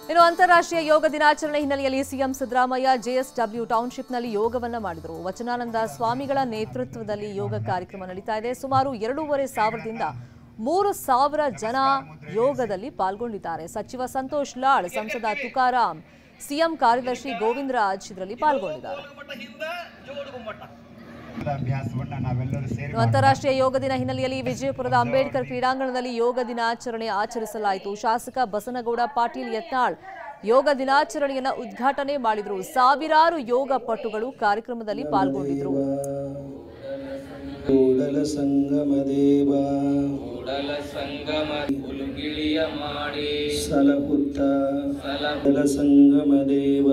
ಇನ್ನು ಅಂತಾರಾಷ್ಟ್ರೀಯ ಯೋಗ ದಿನಾಚರಣೆ ಹಿನ್ನೆಲೆಯಲ್ಲಿ ಸಿಎಂ ಸಿದ್ದರಾಮಯ್ಯ ಜೆಎಸ್ಡಬ್ಲ್ಯೂ ಟೌನ್ಶಿಪ್ನಲ್ಲಿ ಯೋಗವನ್ನ ಮಾಡಿದರು. ವಚನಾನಂದ ಸ್ವಾಮಿಗಳ ನೇತೃತ್ವದಲ್ಲಿ ಯೋಗ ಕಾರ್ಯಕ್ರಮ ನಡೀತಾ ಇದೆ. ಸುಮಾರು 2,500ದಿಂದ 3,000 ಜನ ಯೋಗದಲ್ಲಿ ಪಾಲ್ಗೊಂಡಿದ್ದಾರೆ. ಸಚಿವ ಸಂತೋಷ್ ಲಾಡ್, ಸಂಸದ ತುಕಾರಾಂ, ಸಿಎಂ ಕಾರ್ಯದರ್ಶಿ ಗೋವಿಂದರಾಜ್ ಇದರಲ್ಲಿ ಪಾಲ್ಗೊಂಡಿದ್ದಾರೆ. ಅಂತಾರಾಷ್ಟ್ರೀಯ ಯೋಗ ದಿನ ಹಿನ್ನೆಲೆಯಲ್ಲಿ ವಿಜಯಪುರದ ಅಂಬೇಡ್ಕರ್ ಕ್ರೀಡಾಂಗಣದಲ್ಲಿ ಯೋಗ ದಿನಾಚರಣೆ ಆಚರಿಸಲಾಯಿತು. ಶಾಸಕ ಬಸನಗೌಡ ಪಾಟೀಲ್ ಯತ್ನಾಳ್ ಯೋಗ ದಿನಾಚರಣೆಯನ್ನು ಉದ್ಘಾಟನೆ ಮಾಡಿದರು. ಸಾವಿರಾರು ಯೋಗ ಪಟುಗಳು ಕಾರ್ಯಕ್ರಮದಲ್ಲಿ ಪಾಲ್ಗೊಂಡಿದ್ದರು. ಕೂಡಲ ಸಂಗಮ ದೇವ ಸಲಪುತ್ತ ಕೂಡಲ ಸಂಗಮ ದೇವ.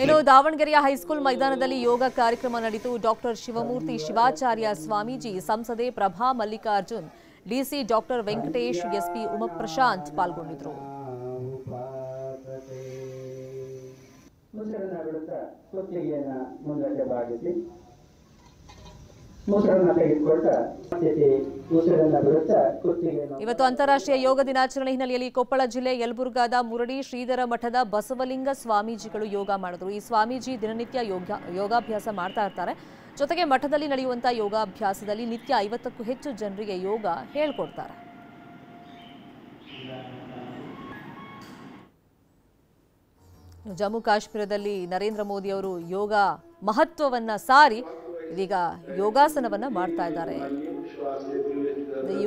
ಇನ್ನು ದಾವಣಗೆರೆಯ ಹೈಸ್ಕೂಲ್ ಮೈದಾನದಲ್ಲಿ ಯೋಗ ಕಾರ್ಯಕ್ರಮ ನಡೆಯಿತು. ಡಾಕ್ಟರ್ ಶಿವಮೂರ್ತಿ ಶಿವಾಚಾರ್ಯ ಸ್ವಾಮೀಜಿ, ಸಂಸದೆ Prabha Mallikarjun, DC doctor Venkatesh, SP Umaprashant ಪಾಲ್ಗೊಂಡಿದ್ದರು. ಇವತ್ತು ಅಂತಾರಾಷ್ಟ್ರೀಯ ಯೋಗ ದಿನಾಚರಣೆ ಹಿನ್ನೆಲೆಯಲ್ಲಿ ಕೊಪ್ಪಳ ಜಿಲ್ಲೆ ಯಲಬುರ್ಗಾದ ಮುರಡಿ ಶ್ರೀಧರ ಮಠದ ಬಸವಲಿಂಗ ಸ್ವಾಮೀಜಿಗಳು ಯೋಗ ಮಾಡಿದ್ರು. ಈ ಸ್ವಾಮೀಜಿ ದಿನನಿತ್ಯ ಯೋಗಾಭ್ಯಾಸ ಮಾಡ್ತಾ ಇರ್ತಾರೆ. ಜೊತೆಗೆ ಮಠದಲ್ಲಿ ನಡೆಯುವಂತಹ ಯೋಗಾಭ್ಯಾಸದಲ್ಲಿ ನಿತ್ಯ 50ಕ್ಕೂ ಹೆಚ್ಚು ಜನರಿಗೆ ಯೋಗ ಹೇಳ್ಕೊಡ್ತಾರೆ. ಜಮ್ಮು ಕಾಶ್ಮೀರದಲ್ಲಿ ನರೇಂದ್ರ ಮೋದಿ ಅವರು ಯೋಗ ಮಹತ್ವವನ್ನ ಸಾರಿ ಇದೀಗ ಯೋಗಾಸನವನ್ನ ಮಾಡ್ತಾ ಇದ್ದಾರೆ.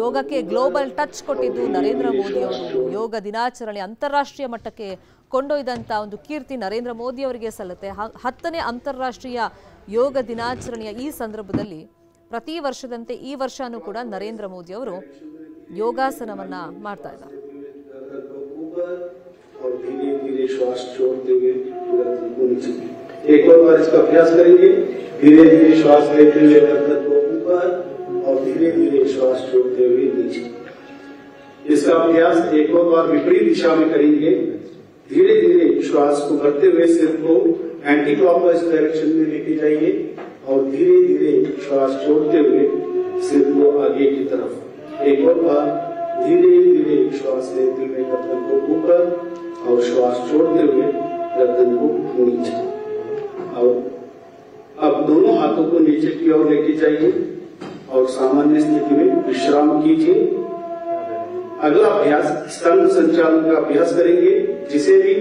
ಯೋಗಕ್ಕೆ ಗ್ಲೋಬಲ್ ಟಚ್ ಕೊಟ್ಟಿದ್ದು ನರೇಂದ್ರ ಮೋದಿ ಅವರು. ಯೋಗ ದಿನಾಚರಣೆ ಅಂತಾರಾಷ್ಟ್ರೀಯ ಮಟ್ಟಕ್ಕೆ ಕೊಂಡೊಯ್ದಂತ ಒಂದು ಕೀರ್ತಿ ನರೇಂದ್ರ ಮೋದಿ ಅವರಿಗೆ ಸಲ್ಲುತ್ತೆ. 10ನೇ ಅಂತಾರಾಷ್ಟ್ರೀಯ ಯೋಗ ದಿನಾಚರಣೆಯ ಈ ಸಂದರ್ಭದಲ್ಲಿ ಪ್ರತಿ ವರ್ಷದಂತೆ ಈ ವರ್ಷನೂ ಕೂಡ ನರೇಂದ್ರ ಮೋದಿ ಅವರು ಯೋಗಾಸನವನ್ನ ಮಾಡ್ತಾ ಇದ್ದಾರೆ. और धीरे धीरे श्वास छोड़ते हुए गर्दन को नीचे. एक और बार इसका अभ्यास करेंगे. धीरे धीरे श्वास लेते हुए गर्दन को ऊपर और धीरे धीरे श्वास छोड़ते हुए नीचे. इसका अभ्यास एक और बार विपरीत दिशा में करेंगे. धीरे धीरे श्वास को भरते हुए सिर को एंटी क्लॉकवाइज डायरेक्शन में लेके जाइए और धीरे धीरे श्वास छोड़ते हुए सिर को आगे की तरफ. एक और बार धीरे धीरे श्वास लेते हुए गर्दन को ऊपर और श्वास छोड़ते हुए गर्दन को नीचे. और अब दोनों हाथों को नीचे की ओर लेके जाइए और सामान्य स्थिति में विश्राम कीजिए. अगला अभ्यास स्तंभ संचालन का अभ्यास करेंगे. जिसे भी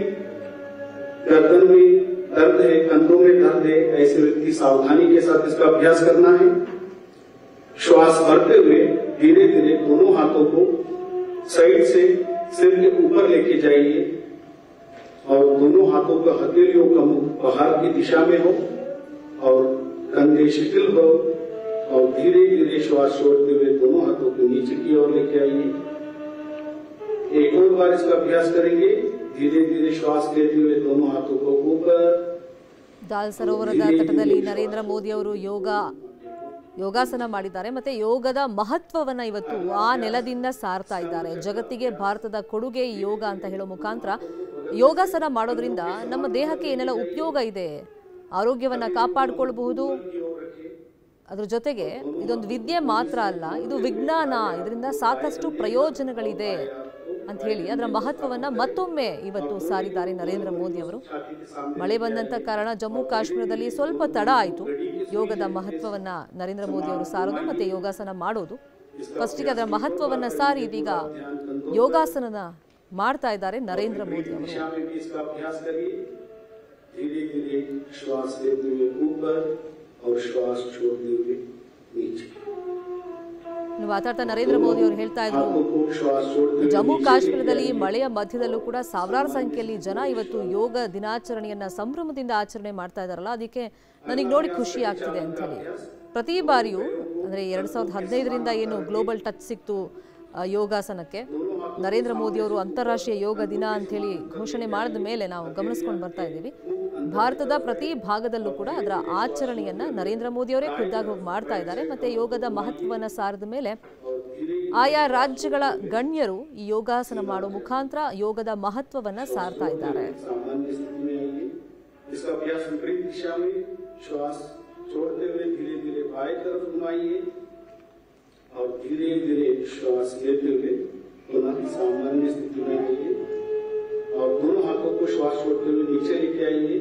गर्दन में दर्द है, कंधों में दर्द है, ऐसे व्यक्ति सावधानी के साथ इसका अभ्यास करना है. श्वास भरते हुए धीरे धीरे दोनों हाथों को साइड से सिर के ऊपर लेके जाइए और दोनों हाथों का हथेलियों का मुख बाहर की दिशा में हो और कंधे शिथिल हो और धीरे धीरे श्वास छोड़ते हुए दोनों हाथों को नीचे की ओर लेके आइए. एक और बार इसका अभ्यास करेंगे. धीरे धीरे श्वास लेते हुए दोनों हाथों को ऊपर. ದಾಲ್ ಸರೋವರದ ತಟದಲ್ಲಿ ನರೇಂದ್ರ ಮೋದಿ ಅವರು ಯೋಗಾಸನ ಮಾಡಿದ್ದಾರೆ. ಮತ್ತೆ ಯೋಗದ ಮಹತ್ವವನ್ನ ಇವತ್ತು ಆ ನೆಲದಿಂದ ಸಾರ್ತಾ ಇದ್ದಾರೆ. ಜಗತ್ತಿಗೆ ಭಾರತದ ಕೊಡುಗೆ ಯೋಗ ಅಂತ ಹೇಳೋ ಮುಖಾಂತರ ಯೋಗಾಸನ ಮಾಡೋದ್ರಿಂದ ನಮ್ಮ ದೇಹಕ್ಕೆ ಏನೆಲ್ಲ ಉಪಯೋಗ ಇದೆ, ಆರೋಗ್ಯವನ್ನ ಕಾಪಾಡಿಕೊಳ್ಳಬಹುದು. ಅದ್ರ ಜೊತೆಗೆ ಇದೊಂದು ವಿದ್ಯೆ ಮಾತ್ರ ಅಲ್ಲ, ಇದು ವಿಜ್ಞಾನ. ಇದರಿಂದ ಸಾಕಷ್ಟು ಪ್ರಯೋಜನಗಳಿದೆ ಅಂತ ಹೇಳಿ ಅದರ ಮಹತ್ವವನ್ನ ಮತ್ತೊಮ್ಮೆ ಇವತ್ತು ಸಾರಿದ್ದಾರೆ ನರೇಂದ್ರ ಮೋದಿ ಅವರು. ಮಳೆ ಬಂದಂತ ಕಾರಣ ಜಮ್ಮು ಕಾಶ್ಮೀರದಲ್ಲಿ ಸ್ವಲ್ಪ ತಡ ಆಯಿತು ಯೋಗದ ಮಹತ್ವವನ್ನ ನರೇಂದ್ರ ಮೋದಿ ಅವರು ಸಾರೋದು ಮತ್ತೆ ಯೋಗಾಸನ ಮಾಡೋದು. ಫಸ್ಟಿಗೆ ಅದರ ಮಹತ್ವವನ್ನ ಸಾರಿ ಇದೀಗ ಯೋಗಾಸನ ಮಾಡ್ತಾ ಇದ್ದಾರೆ ನರೇಂದ್ರ ಮೋದಿ ಅವರು. ಮಾತಾಡ್ತಾ ನರೇಂದ್ರ ಮೋದಿ ಅವರು ಹೇಳ್ತಾ ಇದ್ರು, ಜಮ್ಮು ಕಾಶ್ಮೀರದಲ್ಲಿ ಮಳೆಯ ಮಧ್ಯದಲ್ಲೂ ಕೂಡ ಸಾವಿರಾರು ಸಂಖ್ಯೆಯಲ್ಲಿ ಜನ ಇವತ್ತು ಯೋಗ ದಿನಾಚರಣೆಯನ್ನ ಸಂಭ್ರಮದಿಂದ ಆಚರಣೆ ಮಾಡ್ತಾ ಇದಾರಲ್ಲ, ಅದಕ್ಕೆ ನನಗೆ ನೋಡಿ ಖುಷಿ ಆಗ್ತಿದೆ ಅಂತ ಹೇಳಿ. ಪ್ರತಿ ಬಾರಿಯೂ ಅಂದ್ರೆ 2015ರಿಂದ ಏನು ಗ್ಲೋಬಲ್ ಟಚ್ ಸಿಕ್ತು ಯೋಗಾಸನಕ್ಕೆ, ನರೇಂದ್ರ ಮೋದಿ ಅವರು ಅಂತಾರಾಷ್ಟ್ರೀಯ ಯೋಗ ದಿನ ಅಂತ ಹೇಳಿ ಘೋಷಣೆ ಮಾಡಿದ ಮೇಲೆ ನಾವು ಗಮನಿಸ್ಕೊಂಡು ಬರ್ತಾ ಇದ್ದೀವಿ. ಭಾರತದ ಪ್ರತಿ ಭಾಗದಲ್ಲೂ ಕೂಡ ಅದರ ಆಚರಣೆಯನ್ನ ನರೇಂದ್ರ ಮೋದಿ ಅವರೇ ಖುದ್ದಾಗಿ ಹೋಗಿ ಮಾಡ್ತಾ ಇದ್ದಾರೆ. ಮತ್ತೆ ಯೋಗದ ಮಹತ್ವವನ್ನ ಸಾರಿದ ಮೇಲೆ ಆಯಾ ರಾಜ್ಯಗಳ ಗಣ್ಯರು ಈ ಯೋಗಾಸನ ಮಾಡೋ ಮುಖಾಂತರ ಯೋಗದ ಮಹತ್ವವನ್ನ ಸಾರ್ತಾ ಇದ್ದಾರೆ. और धीरे धीरे श्वास लेते हुए पुनः सामान्य स्थिति में आइए और दोनों हाथों को श्वास छोड़ते हुए नीचे लेके आइए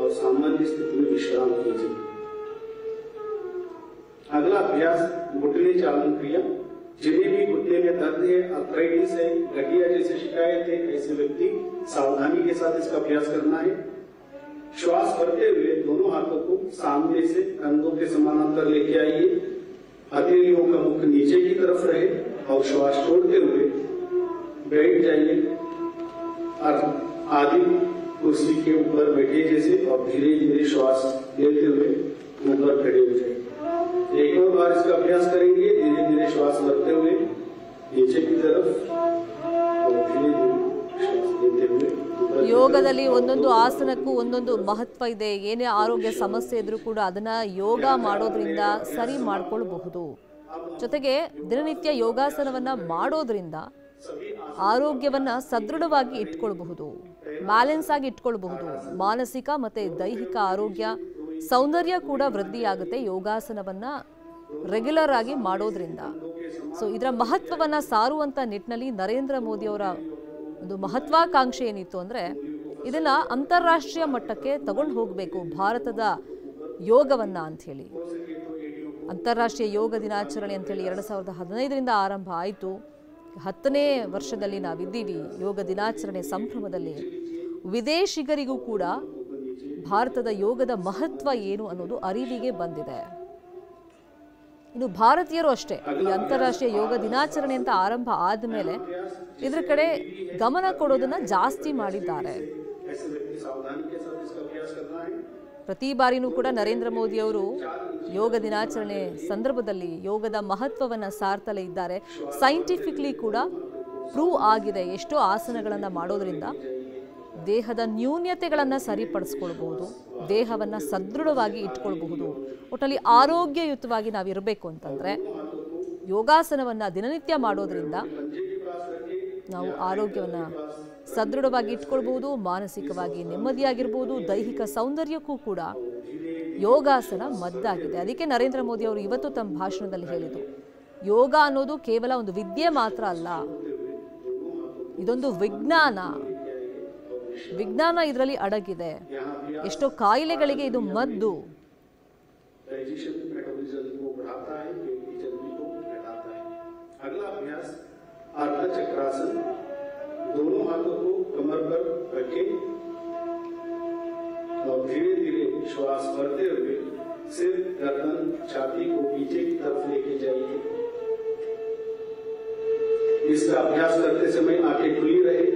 और सामान्य स्थिति में विश्राम कीजिए। अगला अभ्यास घुटने चालन क्रिया। जिन्हें भी घुटने में दर्द है, अर्थराइटिस है, गठिया जैसे शिकायत है, ऐसे व्यक्ति सावधानी के साथ इसका अभ्यास करना है। श्वास भरते हुए दोनों हाथों को सामने से कंधों के समानांतर लेके आइए। हथेलियों का मुख नीचे की तरफ रहे और श्वास छोड़ते हुए बैठ जाइए और आधी कुर्सी के ऊपर बैठे जैसे और धीरे धीरे श्वास लेते हुए ऊपर खड़े हो जाए। एक और बार इसका अभ्यास करेंगे। धीरे धीरे श्वास भरते हुए नीचे की तरफ और धीरे धीरे श्वास लेते हुए। ಯೋಗದಲ್ಲಿ ಒಂದೊಂದು ಆಸನಕ್ಕೂ ಒಂದೊಂದು ಮಹತ್ವ ಇದೆ. ಏನೇ ಆರೋಗ್ಯ ಸಮಸ್ಯೆ ಇದ್ರೂ ಕೂಡ ಅದನ್ನ ಯೋಗ ಮಾಡೋದ್ರಿಂದ ಸರಿ ಮಾಡ್ಕೊಳ್ಬಹುದು. ಜೊತೆಗೆ ದಿನನಿತ್ಯ ಯೋಗಾಸನವನ್ನ ಮಾಡೋದ್ರಿಂದ ಆರೋಗ್ಯವನ್ನ ಸದೃಢವಾಗಿ ಇಟ್ಕೊಳ್ಬಹುದು, ಬ್ಯಾಲೆನ್ಸ್ ಆಗಿ ಇಟ್ಕೊಳ್ಬಹುದು. ಮಾನಸಿಕ ಮತ್ತೆ ದೈಹಿಕ ಆರೋಗ್ಯ, ಸೌಂದರ್ಯ ಕೂಡ ವೃದ್ಧಿಯಾಗುತ್ತೆ ಯೋಗಾಸನವನ್ನ ರೆಗ್ಯುಲರ್ ಆಗಿ ಮಾಡೋದ್ರಿಂದ. ಸೊ ಇದರ ಮಹತ್ವವನ್ನ ಸಾರುವಂತ ನಿಟ್ಟಿನಲ್ಲಿ ನರೇಂದ್ರ ಮೋದಿ ಅವರ ಒಂದು ಮಹತ್ವಾಕಾಂಕ್ಷೆ ಏನಿತ್ತು ಅಂದರೆ ಇದನ್ನು ಅಂತಾರಾಷ್ಟ್ರೀಯ ಮಟ್ಟಕ್ಕೆ ತಗೊಂಡು ಹೋಗಬೇಕು ಭಾರತದ ಯೋಗವನ್ನು ಅಂಥೇಳಿ. ಅಂತಾರಾಷ್ಟ್ರೀಯ ಯೋಗ ದಿನಾಚರಣೆ ಅಂಥೇಳಿ 2015ರಿಂದ ಆರಂಭ ಆಯಿತು. 10ನೇ ವರ್ಷದಲ್ಲಿ ನಾವಿದ್ದೀವಿ ಯೋಗ ದಿನಾಚರಣೆ ಸಂಭ್ರಮದಲ್ಲಿ. ವಿದೇಶಿಗರಿಗೂ ಕೂಡ ಭಾರತದ ಯೋಗದ ಮಹತ್ವ ಏನು ಅನ್ನೋದು ಅರಿವಿಗೆ ಬಂದಿದೆ. ಇನ್ನು ಭಾರತೀಯರು ಅಷ್ಟೇ ಈ ಅಂತಾರಾಷ್ಟ್ರೀಯ ಯೋಗ ದಿನಾಚರಣೆ ಅಂತ ಆರಂಭ ಆದಮೇಲೆ ಇದ್ರ ಕಡೆ ಗಮನ ಕೊಡೋದನ್ನ ಜಾಸ್ತಿ ಮಾಡಿದ್ದಾರೆ. ಪ್ರತಿ ಬಾರಿನೂ ಕೂಡ ನರೇಂದ್ರ ಮೋದಿ ಅವರು ಯೋಗ ದಿನಾಚರಣೆ ಸಂದರ್ಭದಲ್ಲಿ ಯೋಗದ ಮಹತ್ವವನ್ನು ಸಾರ್ತಲೇ ಇದ್ದಾರೆ. ಸೈಂಟಿಫಿಕ್ಲಿ ಕೂಡ ಪ್ರೂವ್ ಆಗಿದೆ ಎಷ್ಟೋ ಆಸನಗಳನ್ನು ಮಾಡೋದ್ರಿಂದ ದೇಹದ ನ್ಯೂನ್ಯತೆಗಳನ್ನು ಸರಿಪಡಿಸ್ಕೊಳ್ಬಹುದು, ದೇಹವನ್ನು ಸದೃಢವಾಗಿ ಇಟ್ಕೊಳ್ಬಹುದು. ಒಟ್ಟಲ್ಲಿ ಆರೋಗ್ಯಯುತವಾಗಿ ನಾವಿರಬೇಕು ಅಂತಂದರೆ ಯೋಗಾಸನವನ್ನು ದಿನನಿತ್ಯ ಮಾಡೋದ್ರಿಂದ ನಾವು ಆರೋಗ್ಯವನ್ನು ಸದೃಢವಾಗಿ ಇಟ್ಕೊಳ್ಬಹುದು, ಮಾನಸಿಕವಾಗಿ ನೆಮ್ಮದಿಯಾಗಿರ್ಬೋದು, ದೈಹಿಕ ಸೌಂದರ್ಯಕ್ಕೂ ಕೂಡ ಯೋಗಾಸನ ಮದ್ದಾಗಿದೆ. ಅದಕ್ಕೆ ನರೇಂದ್ರ ಮೋದಿ ಅವರು ಇವತ್ತು ತಮ್ಮ ಭಾಷಣದಲ್ಲಿ ಹೇಳಿದರು, ಯೋಗ ಅನ್ನೋದು ಕೇವಲ ಒಂದು ವಿದ್ಯೆ ಮಾತ್ರ ಅಲ್ಲ, ಇದೊಂದು ವಿಜ್ಞಾನ. ವಿಜ್ಞಾನ ಇದರಲ್ಲಿ ಅಡಗಿದೆ. ಎಷ್ಟೋ ಕಾಯಿಲೆಗಳಿಗೆ ಇದು ಮದ್ದು. दोनों हाथों को कमर पर रखें और धीरे धीरे श्वास भरते हुए सिर, गर्दन, छाती को पीछे की तरफ लेके जाइए। इसका अभ्यास करते समय आंखें खुली रहे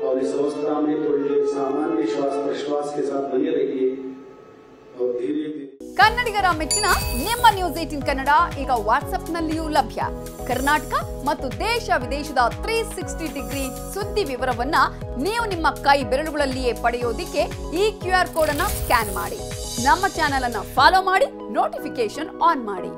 और इस अवस्था में थोड़ी देर सामान्य श्वास प्रश्वास के साथ बने रहिए और धीरे धीरे ಕನ್ನಡಿಗರ ಮೆಚ್ಚಿನ ನಿಮ್ಮ ನ್ಯೂಸ್ 18 ಕನ್ನಡ ಈಗ ವಾಟ್ಸ್ಆಪ್ನಲ್ಲಿಯೂ ಲಭ್ಯ. ಕರ್ನಾಟಕ ಮತ್ತು ದೇಶ ವಿದೇಶದ 360 ಡಿಗ್ರಿ ಸುದ್ದಿ ವಿವರವನ್ನ ನೀವು ನಿಮ್ಮ ಕೈ ಬೆರಳುಗಳಲ್ಲಿಯೇ ಪಡೆಯೋದಿಕ್ಕೆ ಈ QR ಕೋಡ್ ಅನ್ನು ಸ್ಕ್ಯಾನ್ ಮಾಡಿ. ನಮ್ಮ ಚಾನೆಲ್ ಅನ್ನು ಫಾಲೋ ಮಾಡಿ, ನೋಟಿಫಿಕೇಶನ್ ಆನ್ ಮಾಡಿ.